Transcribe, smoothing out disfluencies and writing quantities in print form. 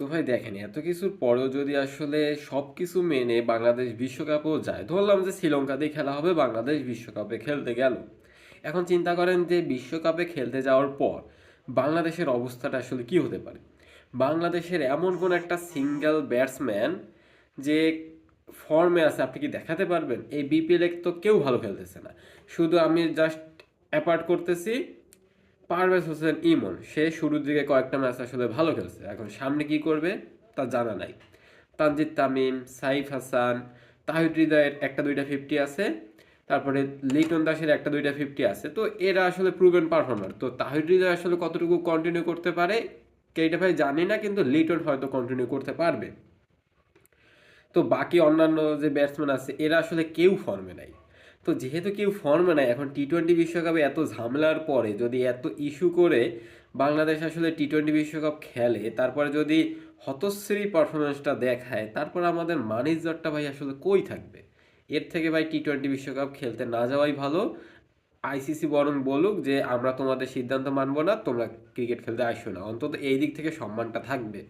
তো ভাই দেখেন এত কিছুর পরেও যদি আসলে সব কিছু মেনে বাংলাদেশ বিশ্বকাপেও যায়, ধরলাম যে শ্রীলঙ্কাতেই খেলা হবে, বাংলাদেশ বিশ্বকাপে খেলতে গেল। এখন চিন্তা করেন যে বিশ্বকাপে খেলতে যাওয়ার পর বাংলাদেশের অবস্থাটা আসলে কি হতে পারে। বাংলাদেশের এমন কোন একটা সিঙ্গেল ব্যাটসম্যান যে ফর্মে আছে আপনি কি দেখাতে পারবেন? এই বিপিএল তো কেউ ভালো খেলতেছে না। শুধু আমি জাস্ট অ্যাপার্ট করতেছি পারভেজ হোসেন ইমন, সে শুরুর দিকে কয়েকটা ম্যাচ আসলে ভালো খেলছে, এখন সামনে কি করবে তা জানা নাই। তানজিদ তামিম, সাইফ হাসান, তাহিদ হৃদয়ের একটা দুইটা ফিফটি আছে, তারপরে লিটন দাসের একটা দুইটা ফিফটি আছে, তো এরা আসলে প্রুভেন পারফর্মার। তো তাহিদ হৃদয় আসলে কতটুকু কন্টিনিউ করতে পারে এইটা ভাই জানি না, কিন্তু লিটন হয়তো কন্টিনিউ করতে পারবে। তো বাকি অন্যান্য যে ব্যাটসম্যান আছে এরা আসলে কেউ ফর্মে নাই। তো যেহেতু কেউ ফর্মে নাই, এখন টি-20 বিশ্বকাপে এত ঝামেলার পরে যদি এত ইস্যু করে বাংলাদেশ আসলে টি-20 বিশ্বকাপ খেলে, তারপরে যদি হতশ্রী পারফরমেন্সটা দেখায়, তারপর আমাদের মানিজ্জরটা ভাই আসলে কই থাকবে? এর থেকে ভাই টি-20 বিশ্বকাপ খেলতে না যাওয়াই ভালো। আইসিসি বরং বলুক যে আমরা তোমাদের সিদ্ধান্ত মানবো না, তোমরা ক্রিকেট খেলতে আসো না, অন্তত এই দিক থেকে সম্মানটা থাকবে।